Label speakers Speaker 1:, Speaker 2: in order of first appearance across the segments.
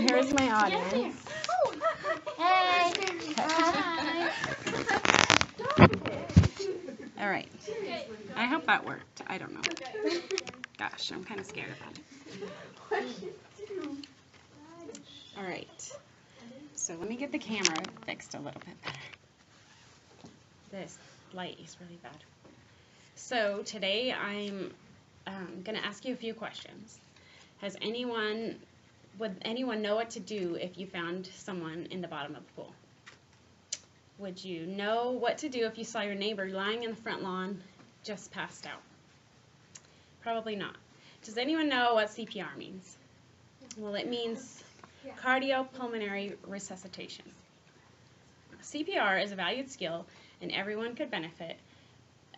Speaker 1: here's my audience. Hey. Hi. All right. I hope that worked. I don't know. Gosh, I'm kind of scared about it. All right. So let me get the camera fixed a little bit better. This light is really bad. So today I'm going to ask you a few questions. Would anyone know what to do if you found someone in the bottom of the pool? Would you know what to do if you saw your neighbor lying in the front lawn just passed out? Probably not. Does anyone know what CPR means? Well, it means cardiopulmonary resuscitation. CPR is a valued skill and everyone could benefit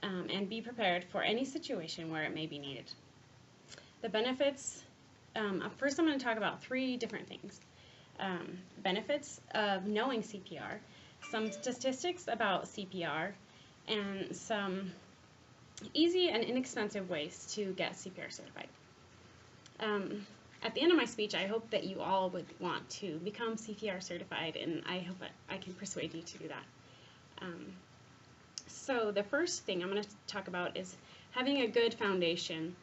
Speaker 1: and be prepared for any situation where it may be needed. The benefits, first I'm going to talk about 3 different things. Benefits of knowing CPR, some statistics about CPR, and some easy and inexpensive ways to get CPR certified. At the end of my speech, I hope that you all would want to become CPR certified, and I hope I can persuade you to do that. So the first thing I'm going to talk about is having a good foundation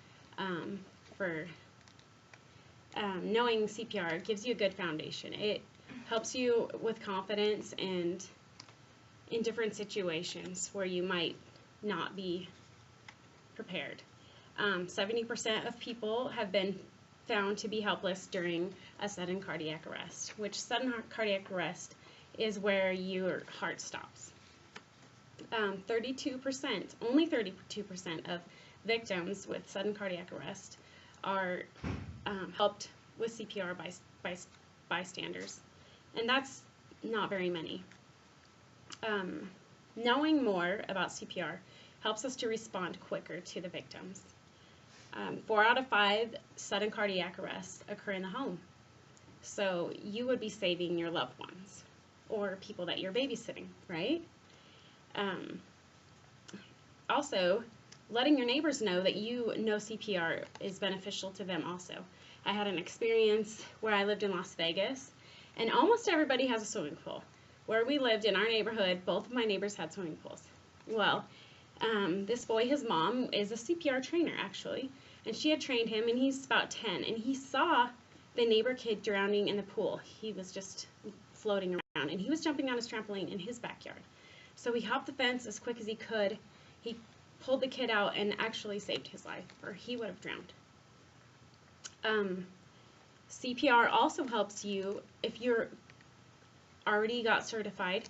Speaker 1: for knowing CPR. Gives you a good foundation. It helps you with confidence and in different situations where you might not be prepared. 70% of people have been found to be helpless during a sudden cardiac arrest, which sudden cardiac arrest is where your heart stops. 32%, only 32% of victims with sudden cardiac arrest are helped with CPR by bystanders, and that's not very many. Knowing more about CPR helps us to respond quicker to the victims. 4 out of 5 sudden cardiac arrests occur in the home, so you would be saving your loved ones or people that you're babysitting, right? Also, letting your neighbors know that you know CPR is beneficial to them also. I had an experience where I lived in Las Vegas, and almost everybody has a swimming pool. Where we lived in our neighborhood, both of my neighbors had swimming pools. Well, this boy, his mom, is a CPR trainer actually, and she had trained him, and he's about 10, and he saw the neighbor kid drowning in the pool. He was just floating around, and he was jumping on his trampoline in his backyard. So he hopped the fence as quick as he could. He pulled the kid out and actually saved his life, or he would have drowned. CPR also helps you if you're already got certified,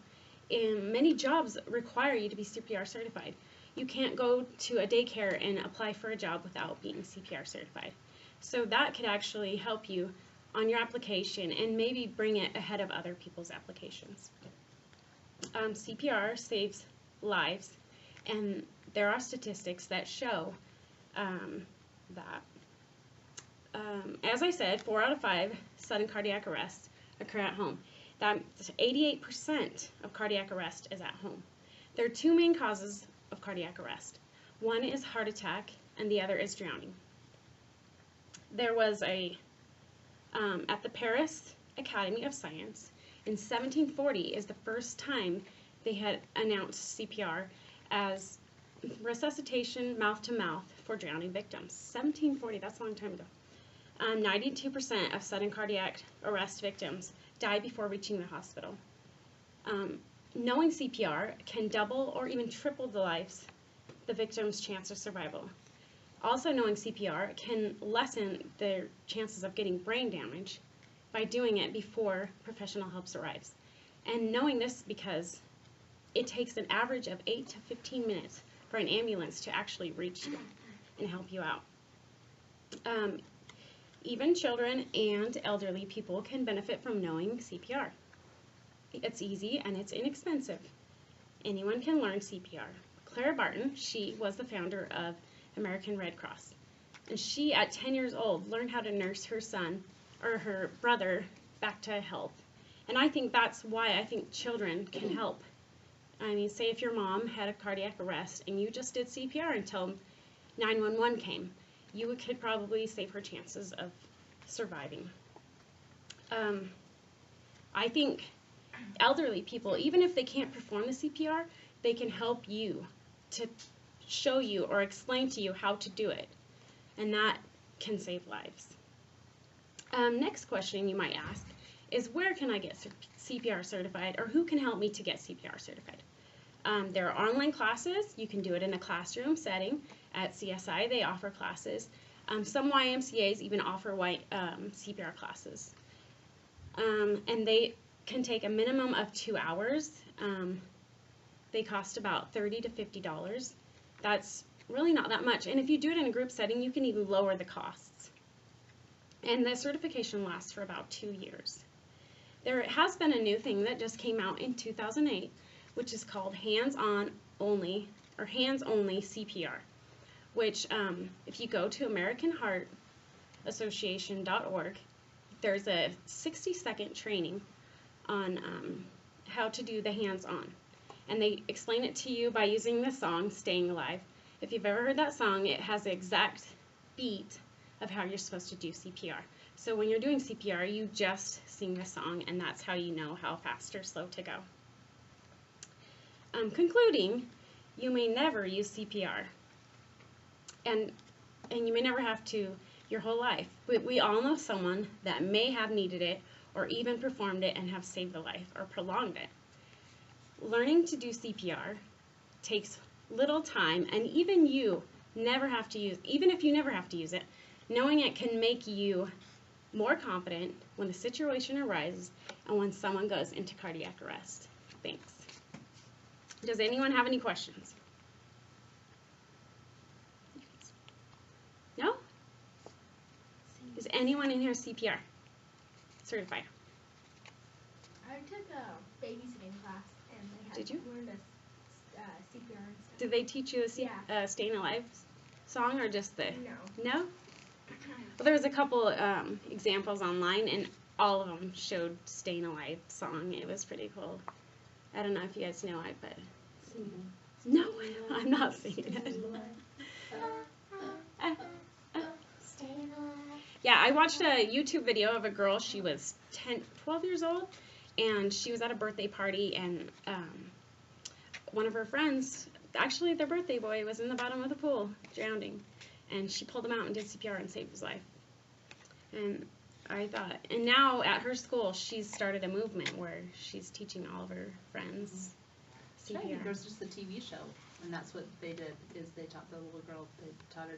Speaker 1: and many jobs require you to be CPR certified. You can't go to a daycare and apply for a job without being CPR certified. So that could actually help you on your application and maybe bring it ahead of other people's applications. CPR saves lives, and there are statistics that show that. As I said, 4 out of 5 sudden cardiac arrests occur at home. That's 88% of cardiac arrest is at home. There are 2 main causes of cardiac arrest. One is heart attack, and the other is drowning. There was at the Paris Academy of Science in 1740 is the first time they had announced CPR as resuscitation mouth to mouth for drowning victims. 1740, that's a long time ago. 92% of sudden cardiac arrest victims die before reaching the hospital. Knowing CPR can double or even triple the victim's chance of survival. Also, knowing CPR can lessen their chances of getting brain damage by doing it before professional help arrives. And knowing this because it takes an average of 8 to 15 minutes for an ambulance to actually reach you and help you out. Even children and elderly people can benefit from knowing CPR. It's easy and it's inexpensive. Anyone can learn CPR. Clara Barton, she was the founder of American Red Cross. And she, at 10 years old, learned how to nurse her son or her brother back to health. And I think that's why I think children can help. I mean, say if your mom had a cardiac arrest and you just did CPR until 911 came, you could probably save her chances of surviving. I think elderly people, even if they can't perform the CPR, they can help you to show you or explain to you how to do it, and that can save lives. Next question you might ask is, where can I get CPR certified, or who can help me to get CPR certified? There are online classes. You can do it in a classroom setting. At CSI, they offer classes. Some YMCAs even offer CPR classes. And they can take a minimum of 2 hours. They cost about $30 to $50. That's really not that much. And if you do it in a group setting, you can even lower the costs. And the certification lasts for about 2 years. There has been a new thing that just came out in 2008, which is called hands-on only, or hands-only CPR, which if you go to AmericanHeartAssociation.org, there's a 60-second training on how to do the hands-on. And they explain it to you by using the song, Staying Alive. If you've ever heard that song, it has the exact beat of how you're supposed to do CPR. So when you're doing CPR, you just sing the song, and that's how you know how fast or slow to go. Concluding, you may never use CPR. And you may never have to your whole life. We all know someone that may have needed it, or even performed it and have saved a life or prolonged it. Learning to do CPR takes little time, and even if you never have to use it, knowing it can make you more confident when the situation arises and when someone goes into cardiac arrest. Thanks. Does anyone have any questions? No? Is anyone in here CPR certified?
Speaker 2: I took a babysitting class, and they had learned a CPR and stuff.
Speaker 1: Did they teach you the Staying Alive song, or just the?
Speaker 2: No.
Speaker 1: No? Well, there was a couple examples online, and all of them showed Staying Alive song. It was pretty cool. I don't know if you guys know it, but no, I'm not singing it. Yeah, I watched a YouTube video of a girl. She was 12 years old, and she was at a birthday party, and one of her friends, actually their birthday boy, was in the bottom of the pool drowning, and she pulled him out and did CPR and saved his life. And I thought, and now at her school, she's started a movement where she's teaching all of her friends CPR.
Speaker 3: Right, there's just the TV show, and that's what they did, is they taught the little girl, they taught her